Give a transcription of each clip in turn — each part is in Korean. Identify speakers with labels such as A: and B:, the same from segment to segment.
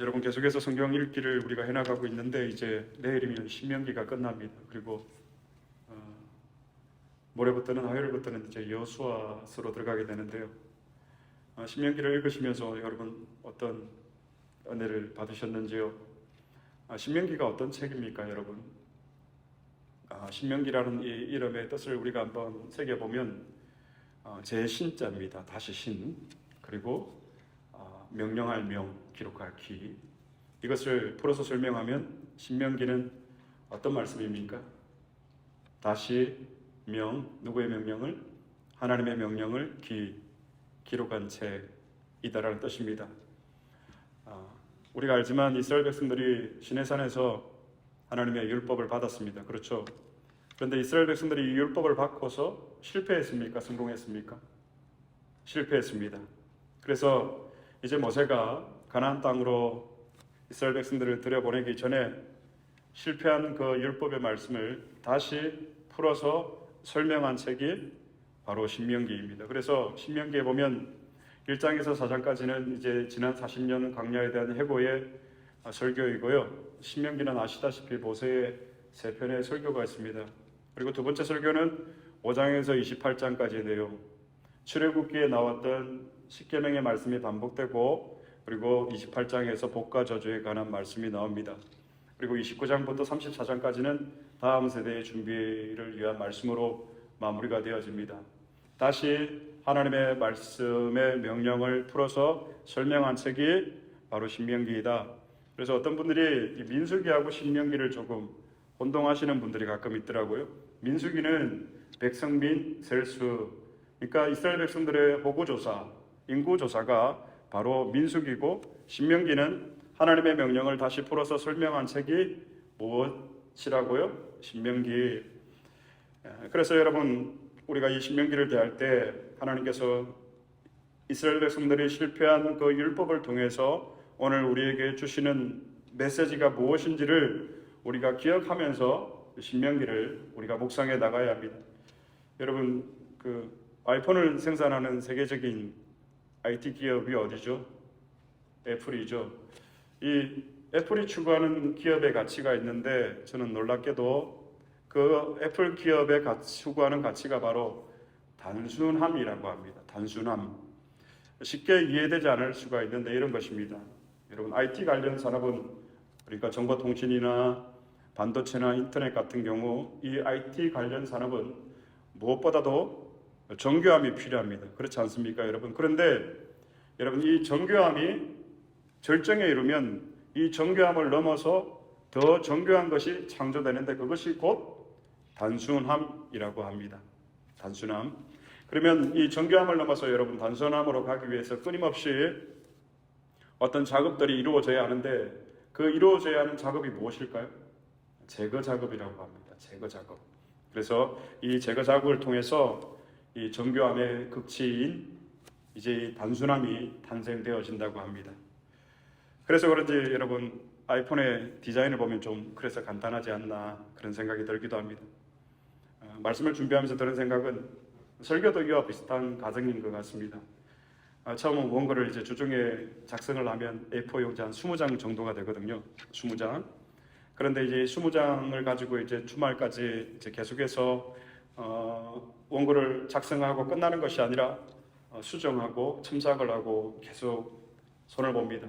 A: 여러분 계속해서 성경 읽기를 우리가 해나가고 있는데 이제 내일이면 신명기가 끝납니다. 그리고 모레부터는 화요일부터는 이제 여호수아서로 들어가게 되는데요. 신명기를 읽으시면서 여러분 어떤 은혜를 받으셨는지요? 신명기가 어떤 책입니까, 여러분? 신명기라는 이 이름의 뜻을 우리가 한번 새겨보면 제 신자입니다. 다시 신, 그리고 명령할 명, 기록할 기. 이것을 풀어서 설명하면 신명기는 어떤 말씀입니까? 다시 명, 누구의 명령을? 하나님의 명령을 기록한 책이다라는 뜻입니다. 우리가 알지만 이스라엘 백성들이 시내산에서 하나님의 율법을 받았습니다. 그렇죠? 그런데 이스라엘 백성들이 이 율법을 받고서 실패했습니까? 성공했습니까? 실패했습니다. 그래서 이제 모세가 가나안 땅으로 이스라엘 백성들을 들여보내기 전에 실패한 그 율법의 말씀을 다시 풀어서 설명한 책이 바로 신명기입니다. 그래서 신명기에 보면 1장에서 4장까지는 이제 지난 40년 광야에 대한 해고의 설교이고요. 신명기는 아시다시피 모세의 3편의 설교가 있습니다. 그리고 두 번째 설교는 5장에서 28장까지의 내용, 출애굽기에 나왔던 십계명의 말씀이 반복되고, 그리고 28장에서 복과 저주에 관한 말씀이 나옵니다. 그리고 29장부터 34장까지는 다음 세대의 준비를 위한 말씀으로 마무리가 되어집니다. 다시 하나님의 말씀의 명령을 풀어서 설명한 책이 바로 신명기이다. 그래서 어떤 분들이 민수기하고 신명기를 조금 혼동하시는 분들이 가끔 있더라고요. 민수기는 백성민 셀수, 그러니까 이스라엘 백성들의 호구조사, 인구조사가 바로 민수기고, 신명기는 하나님의 명령을 다시 풀어서 설명한 책이 무엇이라고요? 신명기. 그래서 여러분, 우리가 이 신명기를 대할 때 하나님께서 이스라엘 백성들이 실패한 그 율법을 통해서 오늘 우리에게 주시는 메시지가 무엇인지를 우리가 기억하면서 신명기를 우리가 묵상해 나가야 합니다. 여러분, 그 아이폰을 생산하는 세계적인 IT 기업이 어디죠? 애플이죠. 이 애플이 추구하는 기업의 가치가 있는데, 저는 놀랍게도 그 애플 기업의 추구하는 가치가 바로 단순함이라고 합니다. 단순함. 쉽게 이해되지 않을 수가 있는데 이런 것입니다. 여러분, IT 관련 산업은, 그러니까 정보통신이나 반도체나 인터넷 같은 경우 이 IT 관련 산업은 무엇보다도 정교함이 필요합니다. 그렇지 않습니까, 여러분? 그런데 여러분, 이 정교함이 절정에 이르면 이 정교함을 넘어서 더 정교한 것이 창조되는데, 그것이 곧 단순함이라고 합니다. 단순함. 그러면 이 정교함을 넘어서 여러분 단순함으로 가기 위해서 끊임없이 어떤 작업들이 이루어져야 하는데, 그 이루어져야 하는 작업이 무엇일까요? 제거 작업이라고 합니다. 제거 작업. 그래서 이 제거 작업을 통해서 이 정교함의 극치인 이제 이 단순함이 탄생되어진다고 합니다. 그래서 그런지 여러분, 아이폰의 디자인을 보면 좀 그래서 간단하지 않나 그런 생각이 들기도 합니다. 말씀을 준비하면서 드는 생각은 설교도 이와 비슷한 과정인 것 같습니다. 처음은 원고를 이제 주중에 작성을 하면 A4 용지 한 20장 정도가 되거든요. 20장. 그런데 이제 20장을 가지고 이제 주말까지 이제 계속해서 원고를 작성하고 끝나는 것이 아니라 수정하고 첨삭을 하고 계속 손을 봅니다.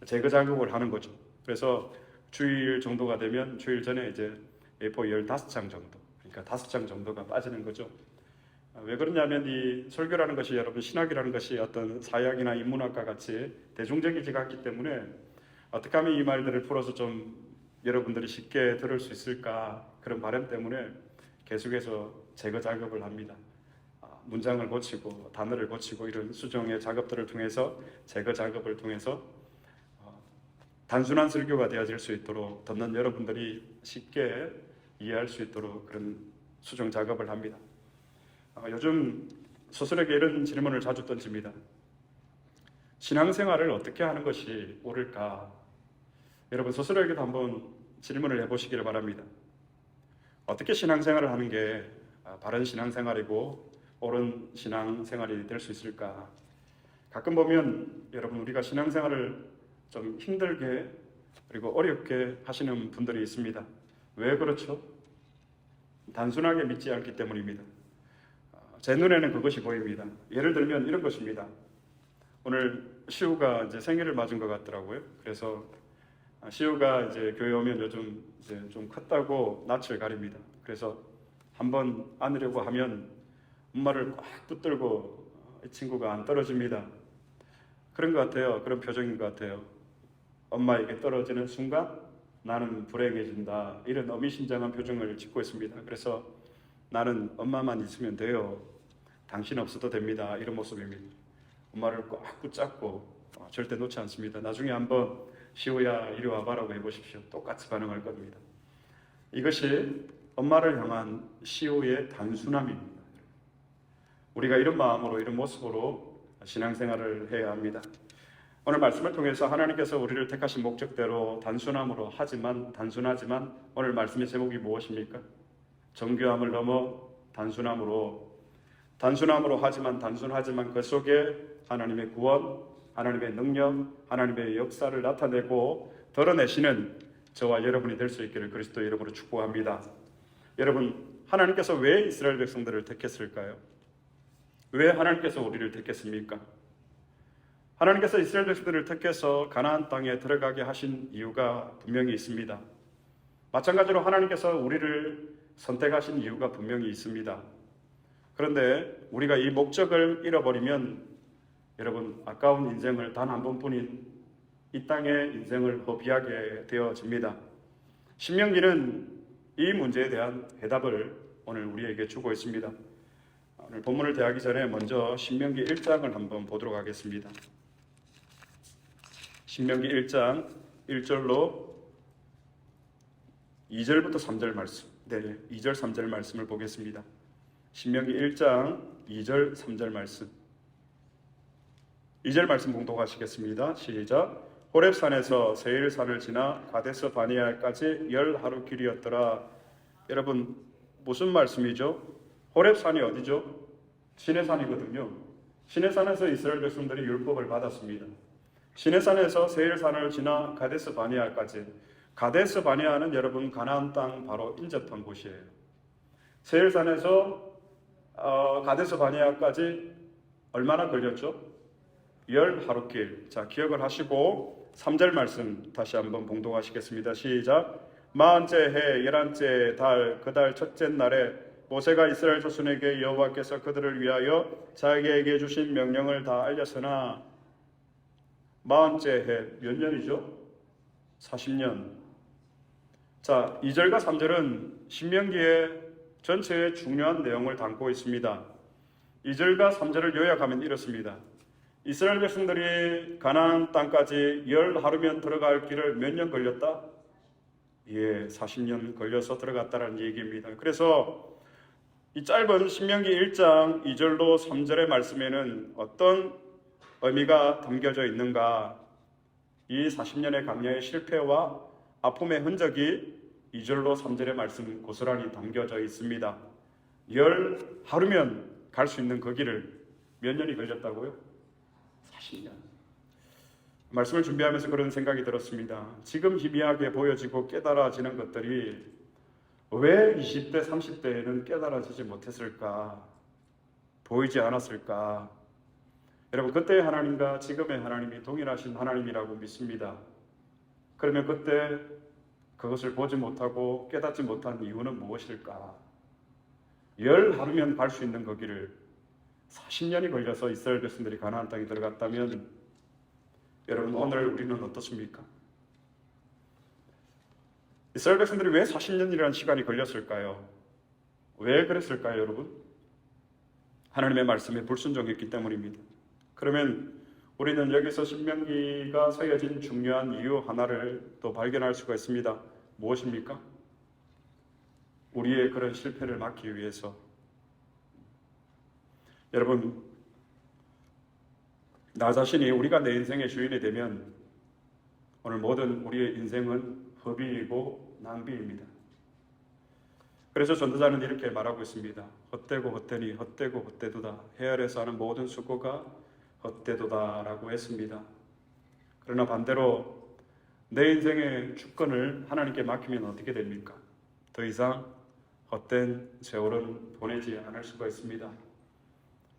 A: 제거 작업을 하는 거죠. 그래서 주일 정도가 되면 주일 전에 이제 A4 15장 정도, 그러니까 5장 정도가 빠지는 거죠. 왜 그러냐면 이 설교라는 것이, 여러분, 신학이라는 것이 어떤 사양이나 인문학과 같이 대중적이지가 않기 때문에 어떻게 하면 이 말들을 풀어서 좀 여러분들이 쉽게 들을 수 있을까, 그런 바람 때문에 계속해서 제거 작업을 합니다. 문장을 고치고 단어를 고치고 이런 수정의 작업들을 통해서, 제거 작업을 통해서 단순한 설교가 되어질 수 있도록, 듣는 여러분들이 쉽게 이해할 수 있도록 그런 수정 작업을 합니다. 요즘 스스로에게 이런 질문을 자주 던집니다. 신앙생활을 어떻게 하는 것이 옳을까? 여러분, 스스로에게도 한번 질문을 해보시기를 바랍니다. 어떻게 신앙생활을 하는 게 바른 신앙생활이고 옳은 신앙생활이 될 수 있을까? 가끔 보면 여러분, 우리가 신앙생활을 좀 힘들게 그리고 어렵게 하시는 분들이 있습니다. 왜 그렇죠? 단순하게 믿지 않기 때문입니다. 제 눈에는 그것이 보입니다. 예를 들면 이런 것입니다. 오늘 시우가 이제 생일을 맞은 것 같더라고요. 그래서 시우가 이제 교회 오면 요즘 이제 좀 컸다고 낯을 가립니다. 그래서 한번 안으려고 하면 엄마를 꽉 붙들고 이 친구가 안 떨어집니다. 그런 것 같아요. 그런 표정인 것 같아요. 엄마에게 떨어지는 순간 나는 불행해진다. 이런 의미심장한 표정을 짓고 있습니다. 그래서 나는 엄마만 있으면 돼요. 당신 없어도 됩니다. 이런 모습입니다. 엄마를 꽉 붙잡고 절대 놓지 않습니다. 나중에 한번 시우야 이리 와봐라고 해보십시오. 똑같이 반응할 겁니다. 이것이 엄마를 향한 시우의 단순함입니다. 우리가 이런 마음으로 이런 모습으로 신앙생활을 해야 합니다. 오늘 말씀을 통해서 하나님께서 우리를 택하신 목적대로 단순함으로 단순하지만 오늘 말씀의 제목이 무엇입니까? 정교함을 넘어 단순함으로 단순하지만 그 속에 하나님의 구원, 하나님의 능력, 하나님의 역사를 나타내고 드러내시는 저와 여러분이 될 수 있기를 그리스도의 이름으로 축복합니다. 여러분, 하나님께서 왜 이스라엘 백성들을 택했을까요? 왜 하나님께서 우리를 택했습니까? 하나님께서 이스라엘 백성들을 택해서 가나안 땅에 들어가게 하신 이유가 분명히 있습니다. 마찬가지로 하나님께서 우리를 선택하신 이유가 분명히 있습니다. 그런데 우리가 이 목적을 잃어버리면 여러분 아까운 인생을 단 한 번뿐인 이 땅의 인생을 허비하게 되어집니다. 신명기는 이 문제에 대한 해답을 오늘 우리에게 주고 있습니다. 오늘 본문을 대하기 전에 먼저 신명기 1장을 한번 보도록 하겠습니다. 신명기 1장 1절로 2절부터 3절 말씀, 2절 3절 말씀을 보겠습니다. 신명기 1장 2절 3절 말씀, 2절 말씀 봉독하시겠습니다. 시작. 호렙산에서 세일산을 지나 가데스 바네아까지 10하루 길이었더라. 여러분 무슨 말씀이죠? 호렙산이 어디죠? 시내산이거든요. 시내산에서 이스라엘 백성들이 율법을 받았습니다. 시내산에서 세일산을 지나 가데스 바네아까지. 가데스 바네아는 여러분 가나안 땅 바로 인접한 곳이에요. 세일산에서 가데스 바네아까지 얼마나 걸렸죠? 10하루길. 자, 기억을 하시고 3절 말씀 다시 한번 봉독하시겠습니다. 시작. 40째 해 11째 달 그 달 첫째 날에 모세가 이스라엘 자손에게 여호와께서 그들을 위하여 자기에게 주신 명령을 다 알렸으나 40째 해 몇 년이죠? 40년. 자, 2절과 3절은 신명기의 전체의 중요한 내용을 담고 있습니다. 2절과 3절을 요약하면 이렇습니다. 이스라엘 백성들이 가나안 땅까지 10하루면 들어갈 길을 몇 년 걸렸다? 예, 40년 걸려서 들어갔다는 얘기입니다. 그래서 이 짧은 신명기 1장 2절로 3절의 말씀에는 어떤 의미가 담겨져 있는가? 이 40년의 강야의 실패와 아픔의 흔적이 2절로 3절의 말씀 고스란히 담겨져 있습니다. 10하루면 갈 수 있는 그 길을 몇 년이 걸렸다고요? 40년. 말씀을 준비하면서 그런 생각이 들었습니다. 지금 희미하게 보여지고 깨달아지는 것들이 왜 20대, 30대에는 깨달아지지 못했을까? 보이지 않았을까? 여러분, 그때의 하나님과 지금의 하나님이 동일하신 하나님이라고 믿습니다. 그러면 그때 그것을 보지 못하고 깨닫지 못한 이유는 무엇일까? 10하루면 갈 수 있는 거기를 40년이 걸려서 이스라엘 백성들이 가나안 땅에 들어갔다면 여러분 오늘 우리는 어떻습니까? 이스라엘 백성들이 왜 40년이라는 시간이 걸렸을까요? 왜 그랬을까요, 여러분? 하나님의 말씀에 불순종했기 때문입니다. 그러면 우리는 여기서 신명기가 서여진 중요한 이유 하나를 또 발견할 수가 있습니다. 무엇입니까? 우리의 그런 실패를 막기 위해서. 여러분, 나 자신이 우리가 내 인생의 주인이 되면 오늘 모든 우리의 인생은 허비이고 낭비입니다. 그래서 전도자는 이렇게 말하고 있습니다. 헛되고 헛되니 헛되고 헛되도다. 해 아래서 하는 모든 수고가 헛되도다 라고 했습니다. 그러나 반대로 내 인생의 주권을 하나님께 맡기면 어떻게 됩니까? 더 이상 헛된 세월은 보내지 않을 수가 있습니다.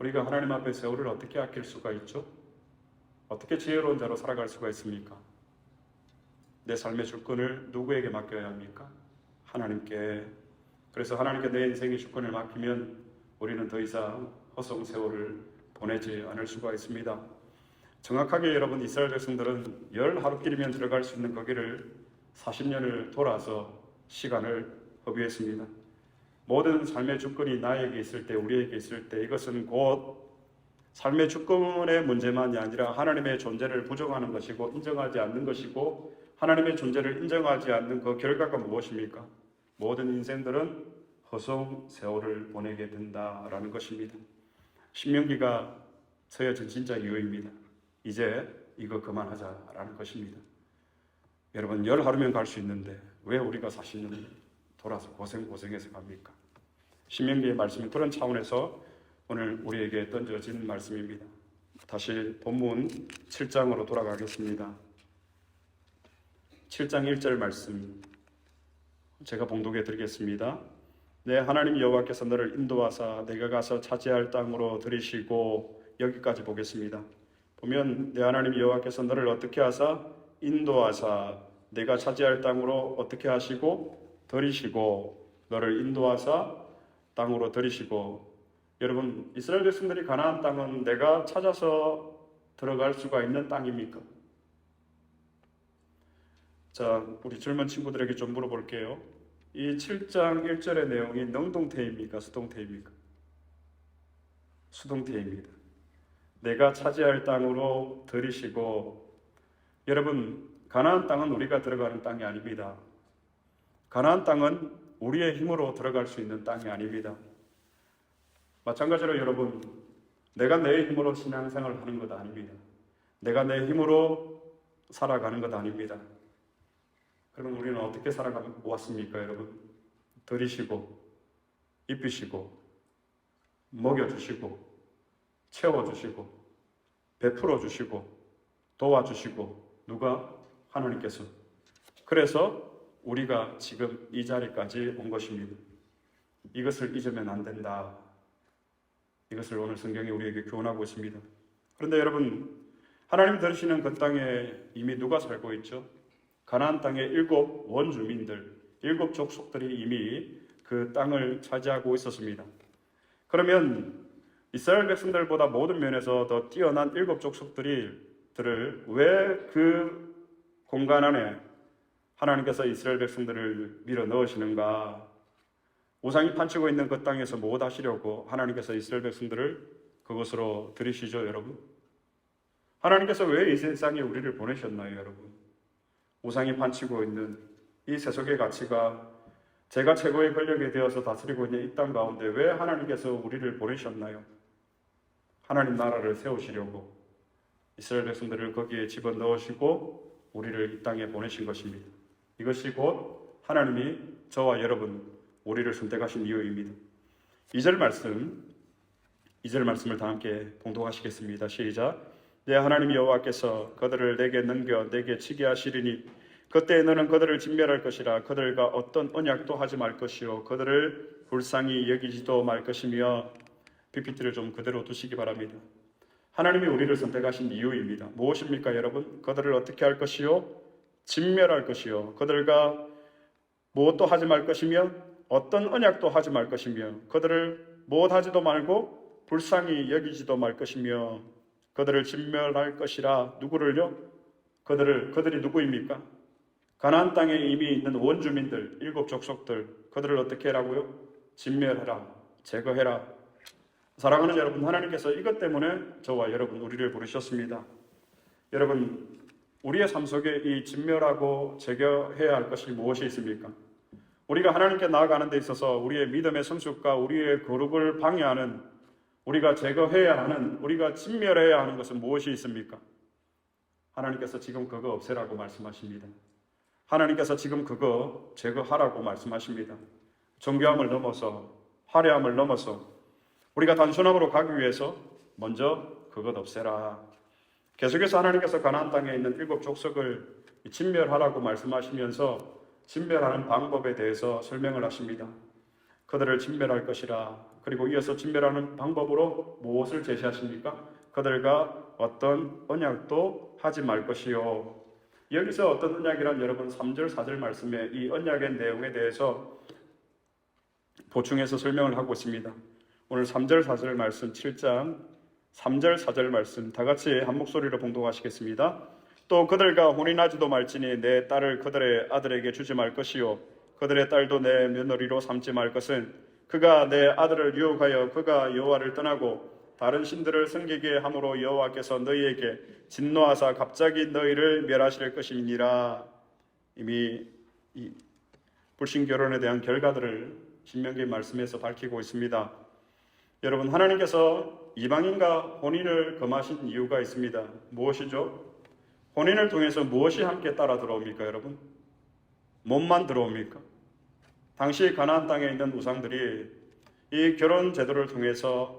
A: 우리가 하나님 앞에 세월을 어떻게 아낄 수가 있죠? 어떻게 지혜로운 자로 살아갈 수가 있습니까? 내 삶의 주권을 누구에게 맡겨야 합니까? 하나님께. 그래서 하나님께 내 인생의 주권을 맡기면 우리는 더 이상 허송 세월을 보내지 않을 수가 있습니다. 정확하게 여러분, 이스라엘 백성들은 열 하루길이면 들어갈 수 있는 거기를 40년을 돌아서 시간을 허비했습니다. 모든 삶의 주권이 나에게 있을 때, 우리에게 있을 때, 이것은 곧 삶의 주권의 문제만이 아니라 하나님의 존재를 부정하는 것이고 인정하지 않는 것이고, 하나님의 존재를 인정하지 않는 그 결과가 무엇입니까? 모든 인생들은 허송 세월을 보내게 된다라는 것입니다. 신명기가 서여진 진짜 이유입니다. 이제 이거 그만하자라는 것입니다. 여러분, 열 하루면 갈 수 있는데 왜 우리가 40년 돌아서 고생해서 갑니까? 신명기의 말씀이 그런 차원에서 오늘 우리에게 던져진 말씀입니다. 다시 본문 7장으로 돌아가겠습니다. 7장 1절 말씀 제가 봉독해 드리겠습니다. 내 하나님 여호와께서 너를 인도하사 내가 가서 차지할 땅으로 들이시고, 여기까지 보겠습니다. 보면 내 하나님 여호와께서 너를 어떻게 하사? 인도하사 내가 차지할 땅으로 어떻게 하시고? 들이시고, 너를 인도하사 땅으로 들이시고. 여러분, 이스라엘 백성들이 가나안 땅은 내가 찾아서 들어갈 수가 있는 땅입니까? 자, 우리 젊은 친구들에게 좀 물어볼게요. 이 7장 1절의 내용이 능동태입니까? 수동태입니까? 수동태입니다. 내가 차지할 땅으로 들이시고. 여러분, 가나안 땅은 우리가 들어가는 땅이 아닙니다. 가나안 땅은 우리의 힘으로 들어갈 수 있는 땅이 아닙니다. 마찬가지로 여러분, 내가 내 힘으로 신앙생활을 하는 것 아닙니다. 내가 내 힘으로 살아가는 것 아닙니다. 그럼 우리는 어떻게 살아왔습니까, 여러분? 들이시고, 입히시고, 먹여주시고, 채워주시고, 베풀어주시고, 도와주시고. 누가? 하나님께서. 그래서 우리가 지금 이 자리까지 온 것입니다. 이것을 잊으면 안 된다. 이것을 오늘 성경이 우리에게 교훈하고 있습니다. 그런데 여러분, 하나님 들으시는 그 땅에 이미 누가 살고 있죠? 가나안 땅의 7 원주민들, 7 족속들이 이미 그 땅을 차지하고 있었습니다. 그러면 이스라엘 백성들보다 모든 면에서 더 뛰어난 7 족속들을 왜 그 공간 안에 하나님께서 이스라엘 백성들을 밀어 넣으시는가? 우상이 판치고 있는 그 땅에서 무엇 하시려고 하나님께서 이스라엘 백성들을 그곳으로 들이시죠, 여러분? 하나님께서 왜 이 세상에 우리를 보내셨나요, 여러분? 우상이 판치고 있는 이 세속의 가치가 제가 최고의 권력에 되어서 다스리고 있는 이 땅 가운데 왜 하나님께서 우리를 보내셨나요? 하나님 나라를 세우시려고 이스라엘 백성들을 거기에 집어넣으시고 우리를 이 땅에 보내신 것입니다. 이것이 곧 하나님이 저와 여러분, 우리를 선택하신 이유입니다. 2절 말씀을 다 함께 봉독하시겠습니다. 시작. 내 하나님 여호와께서 그들을 내게 넘겨 내게 치게 하시리니 그때 너는 그들을 진멸할 것이라. 그들과 어떤 언약도 하지 말 것이요 그들을 불쌍히 여기지도 말 것이며. PPT를 좀 그대로 두시기 바랍니다. 하나님이 우리를 선택하신 이유입니다. 무엇입니까, 여러분? 그들을 어떻게 할 것이요? 진멸할 것이요 그들과 무엇도 하지 말 것이며 어떤 언약도 하지 말 것이며 그들을 무엇 하지도 말고 불쌍히 여기지도 말 것이며 그들을 진멸할 것이라. 누구를요? 그들이 누구입니까? 가나안 땅에 이미 있는 원주민들, 7 족속들, 그들을 어떻게 하라고요? 진멸해라, 제거해라. 사랑하는 여러분, 하나님께서 이것 때문에 저와 여러분, 우리를 부르셨습니다. 여러분, 우리의 삶 속에 이 진멸하고 제거해야 할 것이 무엇이 있습니까? 우리가 하나님께 나아가는 데 있어서 우리의 믿음의 성숙과 우리의 거룩을 방해하는, 우리가 제거해야 하는, 우리가 진멸해야 하는 것은 무엇이 있습니까? 하나님께서 지금 그거 없애라고 말씀하십니다. 하나님께서 지금 그거 제거하라고 말씀하십니다. 정교함을 넘어서, 화려함을 넘어서 우리가 단순함으로 가기 위해서 먼저 그것 없애라. 계속해서 하나님께서 가나안 땅에 있는 7 족속을 진멸하라고 말씀하시면서 진멸하는 방법에 대해서 설명을 하십니다. 그들을 진멸할 것이라. 그리고 이어서 진멸하는 방법으로 무엇을 제시하십니까? 그들과 어떤 언약도 하지 말 것이요. 여기서 어떤 언약이란 여러분 3절 4절 말씀에 이 언약의 내용에 대해서 보충해서 설명을 하고 있습니다. 오늘 3절 4절 말씀 7장 3절 4절 말씀 다 같이 한 목소리로 봉독하시겠습니다. 또 그들과 혼인하지도 말지니 내 딸을 그들의 아들에게 주지 말 것이요 그들의 딸도 내 며느리로 삼지 말 것은 그가 내 아들을 유혹하여 그가 여호와를 떠나고 다른 신들을 섬기게 함으로 여호와께서 너희에게 진노하사 갑자기 너희를 멸하실 것이니라. 이미 이 불신 결혼에 대한 결과들을 신명기 말씀에서 밝히고 있습니다. 여러분, 하나님께서 이방인과 혼인을 금하신 이유가 있습니다. 무엇이죠? 혼인을 통해서 무엇이 함께 따라 들어옵니까, 여러분? 몸만 들어옵니까? 당시 가나안 땅에 있는 우상들이 이 결혼 제도를 통해서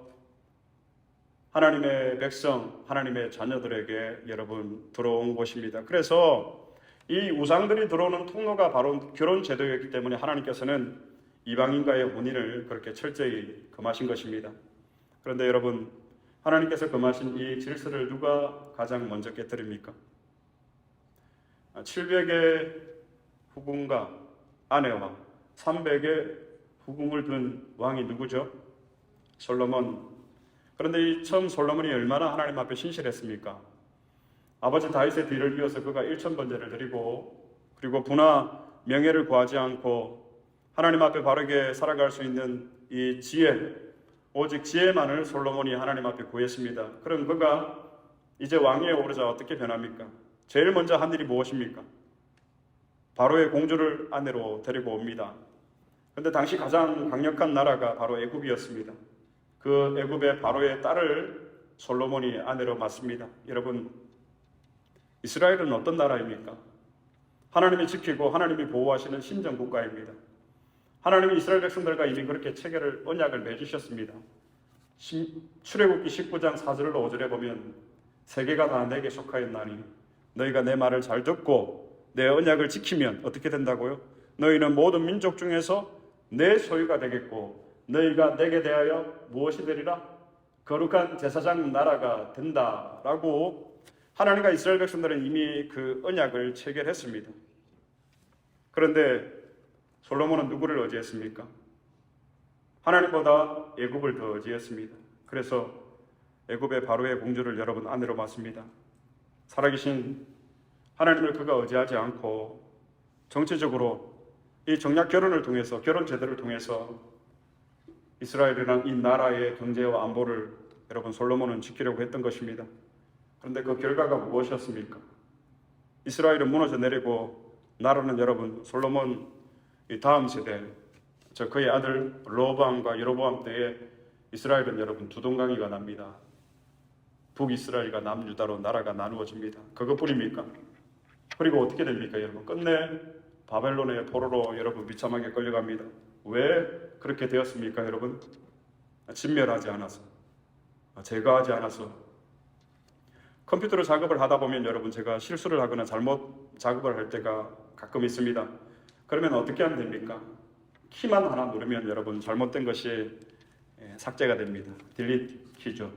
A: 하나님의 백성, 하나님의 자녀들에게 여러분 들어온 것입니다. 그래서 이 우상들이 들어오는 통로가 바로 결혼 제도였기 때문에 하나님께서는 이방인과의 혼인을 그렇게 철저히 금하신 것입니다. 그런데 여러분, 하나님께서 금하신 이 질서를 누가 가장 먼저 깨뜨립니까? 700의 후궁과 아내와 300의 후궁을 둔 왕이 누구죠? 솔로몬. 그런데 이 처음 솔로몬이 얼마나 하나님 앞에 신실했습니까? 아버지 다윗의 뒤를 이어서 그가 1000번제를 드리고 그리고 부나 명예를 구하지 않고 하나님 앞에 바르게 살아갈 수 있는 이 지혜, 오직 지혜만을 솔로몬이 하나님 앞에 구했습니다. 그럼 그가 이제 왕위에 오르자 어떻게 변합니까? 제일 먼저 한 일이 무엇입니까? 바로의 공주를 아내로 데리고 옵니다. 그런데 당시 가장 강력한 나라가 바로 애굽이었습니다. 그 애굽의 바로의 딸을 솔로몬이 아내로 맞습니다. 여러분, 이스라엘은 어떤 나라입니까? 하나님이 지키고 하나님이 보호하시는 신정 국가입니다. 하나님이 이스라엘 백성들과 이미 그렇게 체결을 언약을 맺으셨습니다. 출애굽기 19장 4절로 5절에 보면 세계가 다 내게 속하였나니 너희가 내 말을 잘 듣고 내 언약을 지키면 어떻게 된다고요? 너희는 모든 민족 중에서 내 소유가 되겠고 너희가 내게 대하여 무엇이 되리라? 거룩한 제사장 나라가 된다라고 하나님과 이스라엘 백성들은 이미 그 언약을 체결했습니다. 그런데 솔로몬은 누구를 의지했습니까? 하나님보다 애굽을 더 의지했습니다. 그래서 애굽의 바로의 공주를 여러분 아내로 맞습니다. 살아계신 하나님을 그가 의지하지 않고 정치적으로 이 정략 결혼을 통해서 결혼 제도를 통해서 이스라엘이란 이 나라의 경제와 안보를 여러분 솔로몬은 지키려고 했던 것입니다. 그런데 그 결과가 무엇이었습니까? 이스라엘은 무너져 내리고 나라는 여러분 솔로몬 이 다음 세대 저 그의 아들 로보암과 여로보암 때에 이스라엘은 여러분 두 동강이가 납니다. 북이스라엘과 남유다로 나라가 나누어집니다. 그것뿐입니까? 그리고 어떻게 됩니까, 여러분? 끝내 바벨론의 포로로 여러분 비참하게 끌려갑니다. 왜 그렇게 되었습니까, 여러분? 진멸하지 않아서, 제거하지 않아서. 컴퓨터로 작업을 하다 보면 여러분 제가 실수를 하거나 잘못 작업을 할 때가 가끔 있습니다. 그러면 어떻게 하면 됩니까? 키만 하나 누르면 여러분 잘못된 것이 삭제가 됩니다. 딜리트 키죠.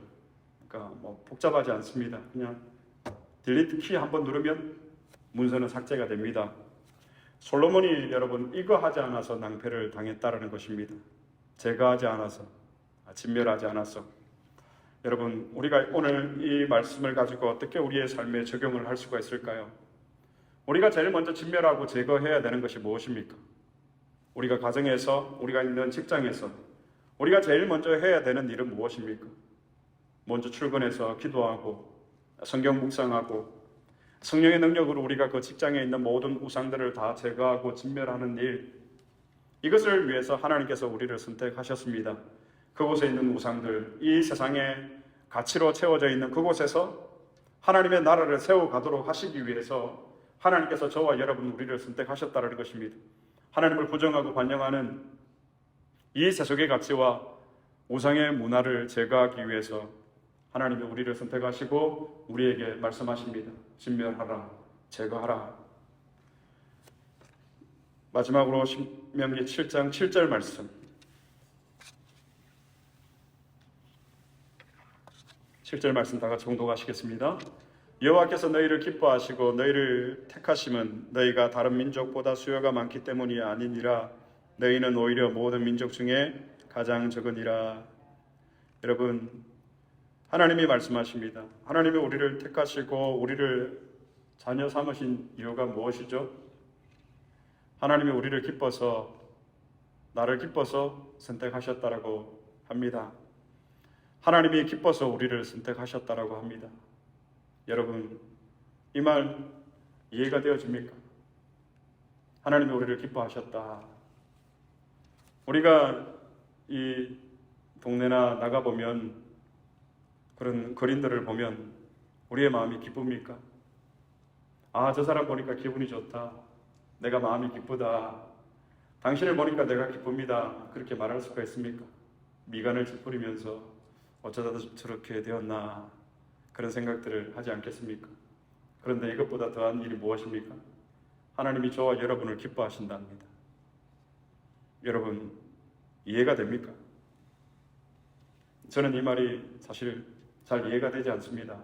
A: 그러니까 뭐 복잡하지 않습니다. 그냥 딜리트 키 한번 누르면 문서는 삭제가 됩니다. 솔로몬이 여러분 이거 하지 않아서 낭패를 당했다라는 것입니다. 제거하지 않아서, 진멸하지 않아서. 여러분, 우리가 오늘 이 말씀을 가지고 어떻게 우리의 삶에 적용을 할 수가 있을까요? 우리가 제일 먼저 진멸하고 제거해야 되는 것이 무엇입니까? 우리가 가정에서, 우리가 있는 직장에서 우리가 제일 먼저 해야 되는 일은 무엇입니까? 먼저 출근해서 기도하고 성경 묵상하고 성령의 능력으로 우리가 그 직장에 있는 모든 우상들을 다 제거하고 진멸하는 일, 이것을 위해서 하나님께서 우리를 선택하셨습니다. 그곳에 있는 우상들, 이 세상에 가치로 채워져 있는 그곳에서 하나님의 나라를 세워가도록 하시기 위해서 하나님께서 저와 여러분 우리를 선택하셨다는 것입니다. 하나님을 부정하고 반영하는 이 세속의 가치와 우상의 문화를 제거하기 위해서 하나님이 우리를 선택하시고 우리에게 말씀하십니다. 진멸하라, 제거하라. 마지막으로 신명기 7장 7절 말씀. 7절 말씀 다 같이 봉독하시겠습니다. 여호와께서 너희를 기뻐하시고 너희를 택하심은 너희가 다른 민족보다 수요가 많기 때문이 아니니라. 너희는 오히려 모든 민족 중에 가장 적으니라. 여러분, 하나님이 말씀하십니다. 하나님이 우리를 택하시고 우리를 자녀 삼으신 이유가 무엇이죠? 하나님이 우리를 기뻐서, 나를 기뻐서 선택하셨다라고 합니다. 하나님이 기뻐서 우리를 선택하셨다라고 합니다. 여러분, 이 말 이해가 되어집니까? 하나님이 우리를 기뻐하셨다. 우리가 이 동네나 나가보면 그런 거린들을 보면 우리의 마음이 기쁩니까? 아, 저 사람 보니까 기분이 좋다. 내가 마음이 기쁘다. 당신을 보니까 내가 기쁩니다. 그렇게 말할 수가 있습니까? 미간을 찌푸리면서 어쩌다 저렇게 되었나 그런 생각들을 하지 않겠습니까? 그런데 이것보다 더한 일이 무엇입니까? 하나님이 저와 여러분을 기뻐하신답니다. 여러분, 이해가 됩니까? 저는 이 말이 사실 잘 이해가 되지 않습니다.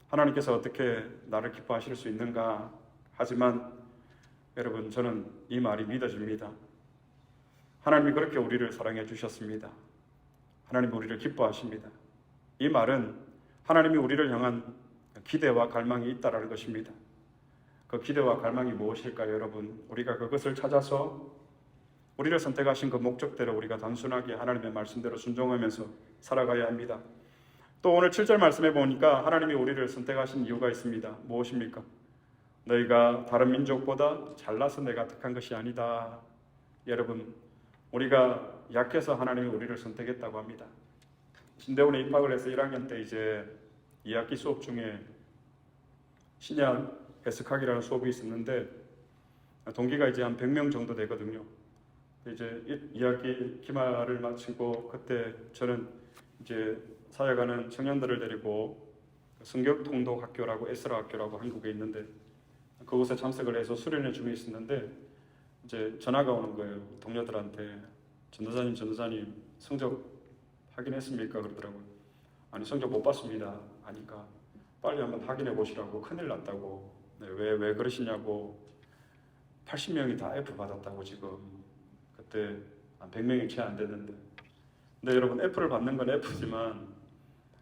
A: 하나님께서 어떻게 나를 기뻐하실 수 있는가? 하지만 여러분, 저는 이 말이 믿어집니다. 하나님이 그렇게 우리를 사랑해 주셨습니다. 하나님이 우리를 기뻐하십니다. 이 말은 하나님이 우리를 향한 기대와 갈망이 있다라는 것입니다. 그 기대와 갈망이 무엇일까요, 여러분? 우리가 그것을 찾아서 우리를 선택하신 그 목적대로 우리가 단순하게 하나님의 말씀대로 순종하면서 살아가야 합니다. 또 오늘 7절 말씀해 보니까 하나님이 우리를 선택하신 이유가 있습니다. 무엇입니까? 너희가 다른 민족보다 잘나서 내가 택한 것이 아니다. 여러분, 우리가 약해서 하나님이 우리를 선택했다고 합니다. 신대원에 입학을 해서 1학년 때 이제 2학기 수업 중에 신약 해석학이라는 수업이 있었는데 동기가 이제 한 100명 정도 되거든요. 이제 2학기 기말을 마치고 그때 저는 이제 사역하는 청년들을 데리고 성격통독학교라고 에스라 학교라고 한국에 있는데 그곳에 참석을 해서 수련회 중에 있었는데 이제 전화가 오는 거예요. 동료들한테 전도사님 성적 확인했습니까? 그러더라고요. 아니, 성적 못 봤습니다. 하니까 빨리 한번 확인해 보시라고, 큰일 났다고. 네, 왜 그러시냐고. 80명이 다 F 받았다고 지금. 그때 한 100명이 채 안 됐는데. 근데 여러분, F를 받는 건 F지만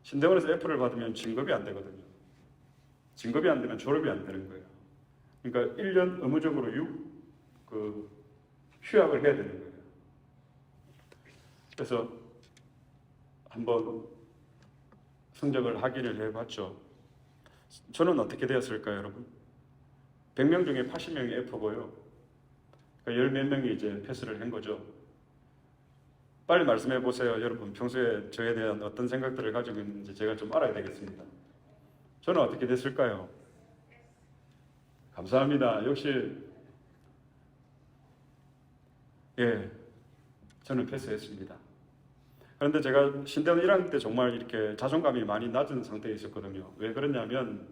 A: 신대원에서 F를 받으면 진급이 안 되거든요. 진급이 안 되면 졸업이 안 되는 거예요. 그러니까 1년 의무적으로 휴학을 해야 되는 거예요. 그래서 한번 성적을 확인을 해봤죠. 저는 어떻게 되었을까요, 여러분? 100명 중에 80명이 F고요. 그러니까 10몇 명이 이제 패스를 한 거죠. 빨리 말씀해 보세요, 여러분. 평소에 저에 대한 어떤 생각들을 가지고 있는지 제가 좀 알아야 되겠습니다. 저는 어떻게 됐을까요? 감사합니다. 역시 저는 패스했습니다. 그런데 제가 신대원 1학년 때 정말 이렇게 자존감이 많이 낮은 상태에 있었거든요. 왜 그러냐면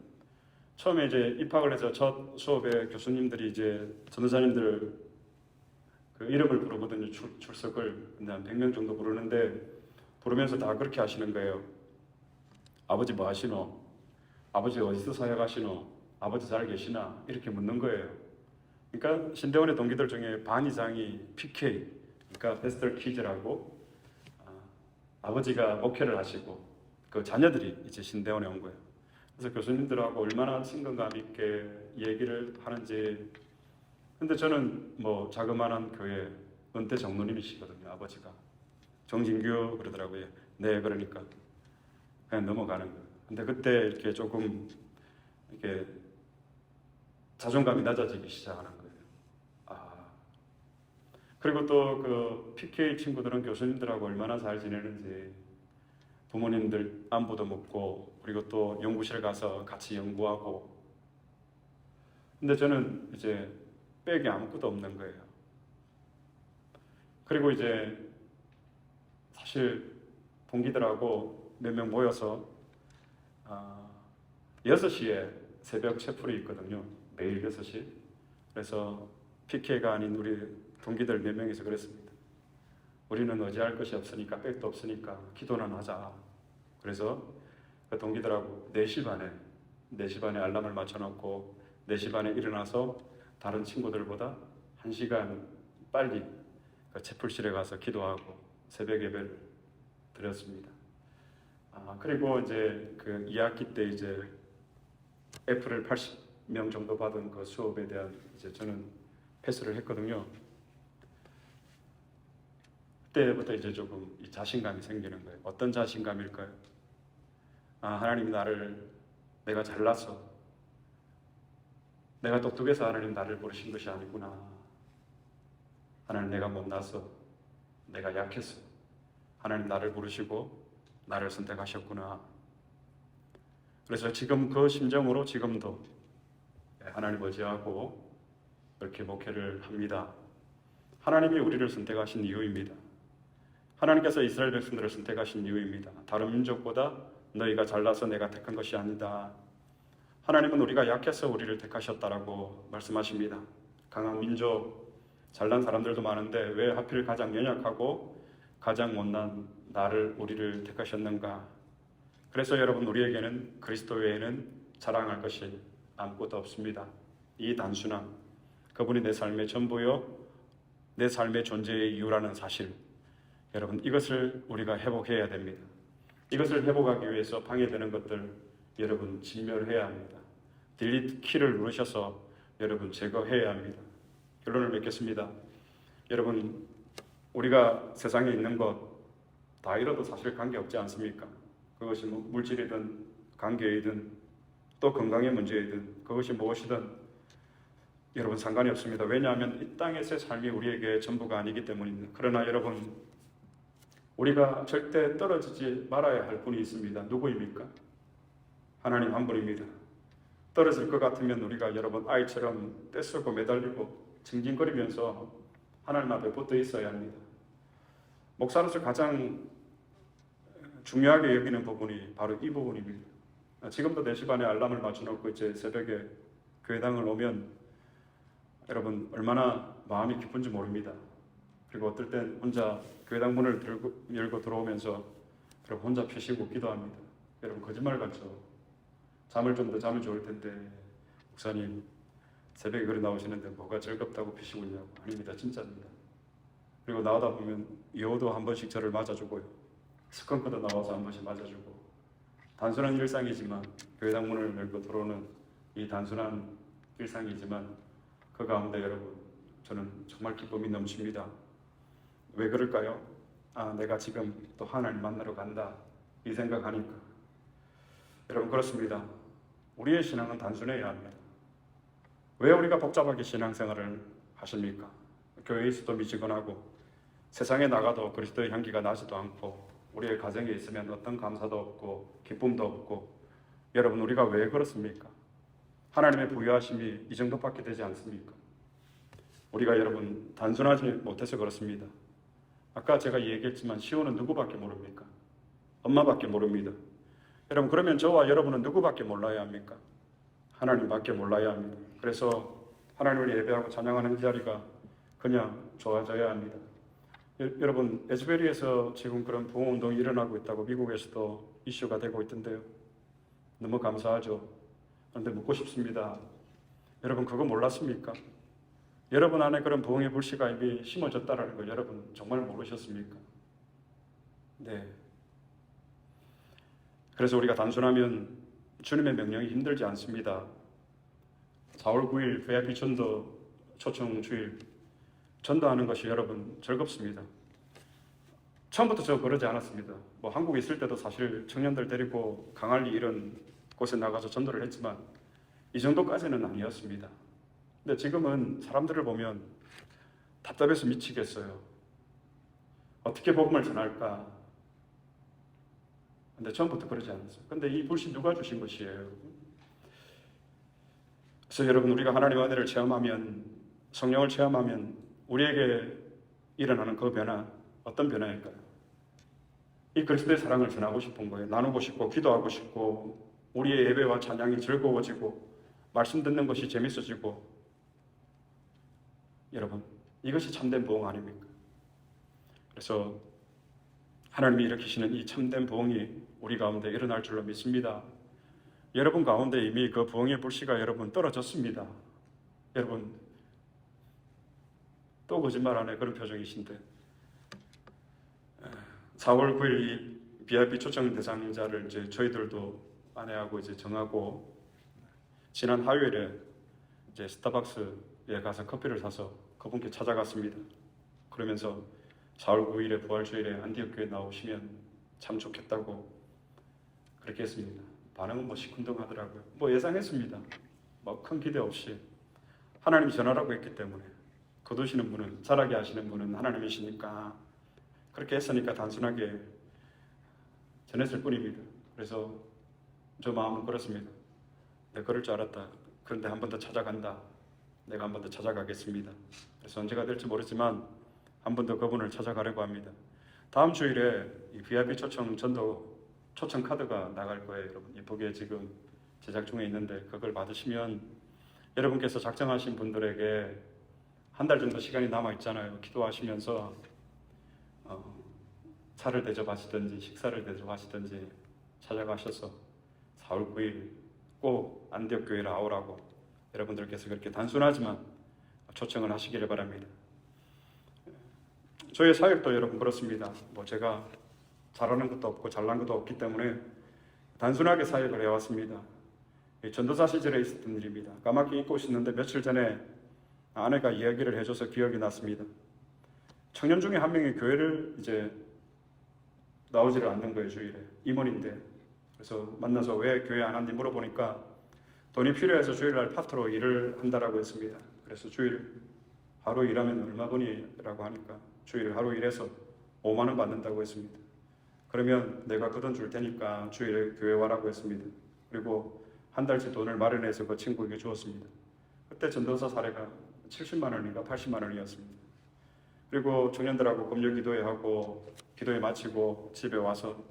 A: 처음에 이제 입학을 해서 첫 수업에 교수님들이 이제 전도사님들 그 이름을 부르거든요. 출석을. 근데 한 100명 정도 부르는데 부르면서 다 그렇게 하시는 거예요. 아버지 뭐 하시노? 아버지 어디서 사역하시노? 아버지 잘 계시나? 이렇게 묻는 거예요. 그러니까 신대원의 동기들 중에 반 이상이 PK, 그러니까 베스트 키즈라고 아버지가 목회를 하시고 그 자녀들이 이제 신대원에 온 거예요. 그래서 교수님들하고 얼마나 친근감 있게 얘기를 하는지. 근데 저는 뭐 자그마한 교회 은퇴 장로님이시거든요. 아버지가 정진규 그러더라고요. 네, 그러니까 그냥 넘어가는 거예요. 근데 그때 이렇게 조금 이렇게 자존감이 낮아지기 시작하는 거예요. 그리고 또 그 PK 친구들은 교수님들하고 얼마나 잘 지내는지 부모님들 안부도 묻고 그리고 또 연구실 가서 같이 연구하고. 근데 저는 이제 백이 아무것도 없는 거예요. 그리고 이제 사실 동기들하고 몇 명 모여서 6시에 새벽 채플이 있거든요. 매일 6시. 그래서 PK가 아닌 우리 동기들 몇 명이서 그랬습니다. 우리는 의지할 것이 없으니까, 백도 없으니까 기도는 하자. 그래서 그 동기들하고 4시 반에 알람을 맞춰놓고 4시 반에 일어나서 다른 친구들보다 1시간 빨리 그 채플실에 가서 기도하고 새벽 예배를 드렸습니다. 그리고 이제 그 2학기 때 이제 애플을 80명 정도 받은 그 수업에 대한 이제 저는 패스를 했거든요. 그때부터 이제 조금 이 자신감이 생기는 거예요. 어떤 자신감일까요? 하나님이 내가 잘났어. 내가 똑똑해서 하나님 나를 부르신 것이 아니구나. 하나님 내가 못나서, 내가 약했어. 하나님 나를 부르시고 나를 선택하셨구나. 그래서 지금 그 심정으로 지금도 하나님 의지하고 이렇게 목회를 합니다. 하나님이 우리를 선택하신 이유입니다. 하나님께서 이스라엘 백성들을 선택하신 이유입니다. 다른 민족보다 너희가 잘나서 내가 택한 것이 아니다. 하나님은 우리가 약해서 우리를 택하셨다라고 말씀하십니다. 강한 민족, 잘난 사람들도 많은데 왜 하필 가장 연약하고 가장 못난 우리를 택하셨는가? 그래서 여러분, 우리에게는 그리스도 외에는 자랑할 것이 아무것도 없습니다. 이 단순함, 그분이 내 삶의 전부요, 내 삶의 존재의 이유라는 사실, 여러분, 이것을 우리가 회복해야 됩니다. 이것을 회복하기 위해서 방해되는 것들 여러분 진멸해야 합니다. 딜리트 키를 누르셔서 여러분 제거해야 합니다. 결론을 맺겠습니다. 여러분, 우리가 세상에 있는 것 다 잃어도 사실 관계없지 않습니까? 그것이 뭐 물질이든 관계이든 또 건강의 문제이든 그것이 무엇이든 여러분 상관이 없습니다. 왜냐하면 이 땅에서의 삶이 우리에게 전부가 아니기 때문입니다. 그러나 여러분, 우리가 절대 떨어지지 말아야 할 분이 있습니다. 누구입니까? 하나님 한 분입니다. 떨어질 것 같으면 우리가 여러분 아이처럼 떼쓰고 매달리고 징징거리면서 하나님 앞에 붙어 있어야 합니다. 목사로서 가장 중요하게 여기는 부분이 바로 이 부분입니다. 지금도 4시 반에 알람을 맞춰놓고 이제 새벽에 교회당을 오면 여러분 얼마나 마음이 기쁜지 모릅니다. 그리고 어떨 땐 혼자 교회당 문을 열고 들어오면서 여러분 혼자 피시고 기도합니다. 여러분 거짓말 같죠? 잠을 좀 더 자면 좋을 텐데 목사님 새벽에 그리 나오시는데 뭐가 즐겁다고 피시고 있냐고. 아닙니다. 진짜입니다. 그리고 나오다 보면 여우도 한 번씩 저를 맞아주고요. 스컹크도 나와서 한 번씩 맞아주고. 단순한 일상이지만 교회당 문을 열고 들어오는 이 단순한 일상이지만 그 가운데 여러분 저는 정말 기쁨이 넘칩니다. 왜 그럴까요? 내가 지금 또 하나님 만나러 간다 이 생각하니까. 여러분 그렇습니다. 우리의 신앙은 단순해야 합니다. 왜 우리가 복잡하게 신앙생활을 하십니까? 교회에 있어도 미지근하고 세상에 나가도 그리스도의 향기가 나지도 않고 우리의 가정에 있으면 어떤 감사도 없고 기쁨도 없고. 여러분 우리가 왜 그렇습니까? 하나님의 부유하심이 이 정도밖에 되지 않습니까? 우리가 여러분 단순하지 못해서 그렇습니다. 아까 제가 얘기했지만 시온은 누구밖에 모릅니까? 엄마밖에 모릅니다. 여러분 그러면 저와 여러분은 누구밖에 몰라야 합니까? 하나님밖에 몰라야 합니다. 그래서 하나님을 예배하고 찬양하는 자리가 그냥 좋아져야 합니다. 여러분 에즈베리에서 지금 그런 부흥운동이 일어나고 있다고 미국에서도 이슈가 되고 있던데요. 너무 감사하죠. 그런데 묻고 싶습니다. 여러분 그거 몰랐습니까? 여러분 안에 그런 부흥의 불씨가 이미 심어졌다는 걸 여러분 정말 모르셨습니까? 네. 그래서 우리가 단순하면 주님의 명령이 힘들지 않습니다. 4월 9일 VIP 전도 초청 주일 전도하는 것이 여러분 즐겁습니다. 처음부터 저 그러지 않았습니다. 뭐 한국에 있을 때도 사실 청년들 데리고 강할리 이런 곳에 나가서 전도를 했지만 이 정도까지는 아니었습니다. 근데 지금은 사람들을 보면 답답해서 미치겠어요. 어떻게 복음을 전할까? 근데 처음부터 그러지 않았어요. 근데 이 불신 누가 주신 것이에요, 여러분? 그래서 여러분 우리가 하나님의 은혜를 체험하면, 성령을 체험하면 우리에게 일어나는 그 변화, 어떤 변화일까요? 이 그리스도의 사랑을 전하고 싶은 거예요. 나누고 싶고 기도하고 싶고 우리의 예배와 찬양이 즐거워지고 말씀 듣는 것이 재밌어지고, 여러분 이것이 참된 부흥 아닙니까? 그래서 하나님이 일으키시는 이 참된 부흥이 우리 가운데 일어날 줄로 믿습니다. 여러분 가운데 이미 그 부흥의 불씨가 여러분 떨어졌습니다. 여러분 또 거짓말 하네, 그런 표정이신데. 4월 9일 이 VIP 초청 대상자를 이제 저희들도 아내하고 이제 정하고, 지난 화요일에 이제 스타벅스에 가서 커피를 사서 그분께 찾아갔습니다. 그러면서 4월 9일에 부활주일에 안디옥 교회 나오시면 참 좋겠다고 그렇게 했습니다. 반응은 뭐 시큰둥하더라고요. 뭐 예상했습니다. 뭐 큰 기대 없이 하나님이 전하라고 했기 때문에, 거두시는 분은, 자라게 하시는 분은 하나님이시니까 그렇게 했으니까 단순하게 전했을 뿐입니다. 그래서 저 마음은 그렇습니다. 내가 그럴 줄 알았다. 그런데 한 번 더 찾아간다. 내가 한 번 더 찾아가겠습니다. 그래서 언제가 될지 모르지만 한 번 더 그분을 찾아가려고 합니다. 다음 주일에 이 VIP 초청 전도 초청 카드가 나갈 거예요. 여러분 이쁘게 지금 제작 중에 있는데, 그걸 받으시면 여러분께서 작정하신 분들에게 한 달 정도 시간이 남아 있잖아요. 기도하시면서 차를 대접하시든지 식사를 대접하시든지 찾아가셔서 4월 9일 꼭 안디옥 교회를 아우라고 여러분들께서 그렇게 단순하지만 초청을 하시기를 바랍니다. 저희 사역도 여러분 그렇습니다. 뭐 제가 잘하는 것도 없고 잘난 것도 없기 때문에 단순하게 사역을 해왔습니다. 전도사 시절에 있었던 일입니다. 까맣게 잊고 있었는데 며칠 전에 아내가 이야기를 해줘서 기억이 났습니다. 청년 중에 한 명이 교회를 이제 나오지를 않는 거예요. 주일에 임원인데. 그래서 만나서 왜 교회 안 왔니 물어보니까 돈이 필요해서 주일날 파트로 일을 한다라고 했습니다. 그래서 주일 하루 일하면 얼마 버니라고 하니까 주일 하루 일해서 5만 원 받는다고 했습니다. 그러면 내가 그 돈 줄 테니까 주일에 교회 와라고 했습니다. 그리고 한 달치 돈을 마련해서 그 친구에게 주었습니다. 그때 전도사 사례가 70만 원인가 80만 원이었습니다. 그리고 청년들하고 금요 기도회 하고 기도회 마치고 집에 와서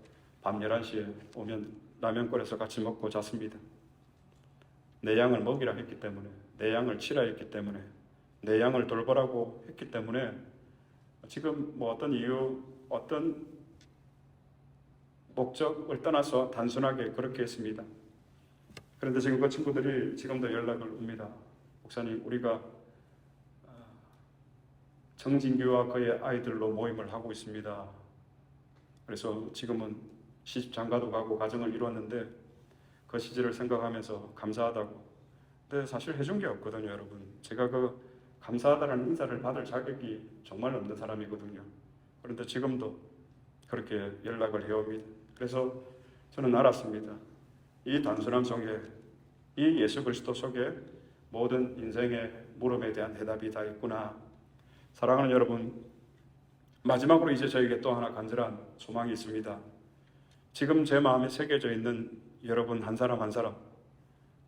A: 밤 11시에 오면 라면 끓여서 같이 먹고 잤습니다. 내 양을 먹이라 했기 때문에, 내 양을 치라 했기 때문에, 내 양을 돌보라고 했기 때문에 지금 뭐 어떤 이유, 어떤 목적을 떠나서 단순하게 그렇게 했습니다. 그런데 지금 그 친구들이 지금도 연락을 옵니다. 목사님, 우리가 정진규와 그의 아이들로 모임을 하고 있습니다. 그래서 지금은 시집 장가도 가고 가정을 이루었는데 그 시절을 생각하면서 감사하다고. 근데 사실 해준 게 없거든요, 여러분. 제가 그 감사하다는 인사를 받을 자격이 정말 없는 사람이거든요. 그런데 지금도 그렇게 연락을 해옵니다. 그래서 저는 알았습니다. 이 단순함 속에, 이 예수 그리스도 속에 모든 인생의 물음에 대한 해답이 다 있구나. 사랑하는 여러분, 마지막으로 이제 저에게 또 하나 간절한 소망이 있습니다. 지금 제 마음에 새겨져 있는 여러분 한 사람 한 사람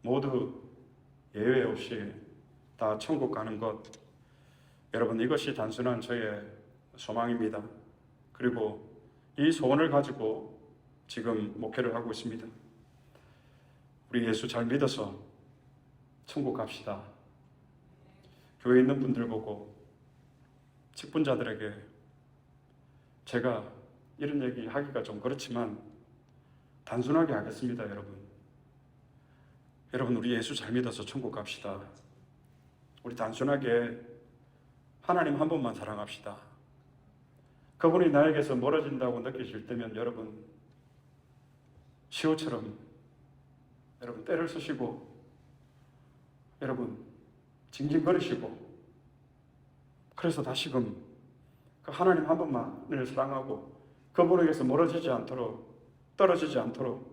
A: 모두 예외 없이 다 천국 가는 것, 여러분 이것이 단순한 저의 소망입니다. 그리고 이 소원을 가지고 지금 목회를 하고 있습니다. 우리 예수 잘 믿어서 천국 갑시다. 교회에 있는 분들 보고, 직분자들에게 제가 이런 얘기 하기가 좀 그렇지만 단순하게 하겠습니다. 여러분 우리 예수 잘 믿어서 천국 갑시다. 우리 단순하게 하나님 한 분만 사랑합시다. 그분이 나에게서 멀어진다고 느끼실 때면 여러분 시호처럼 여러분 때를 쓰시고, 여러분 징징거리시고, 그래서 다시금 그 하나님 한 분만을 사랑하고 그분에게서 멀어지지 않도록, 떨어지지 않도록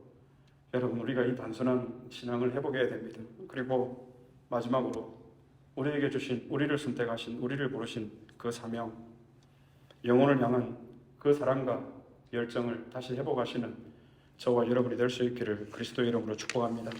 A: 여러분 우리가 이 단순한 신앙을 해보게 됩니다. 그리고 마지막으로 우리에게 주신, 우리를 선택하신, 우리를 부르신 그 사명, 영혼을 향한 그 사랑과 열정을 다시 회복하시는 저와 여러분이 될 수 있기를 그리스도의 이름으로 축복합니다.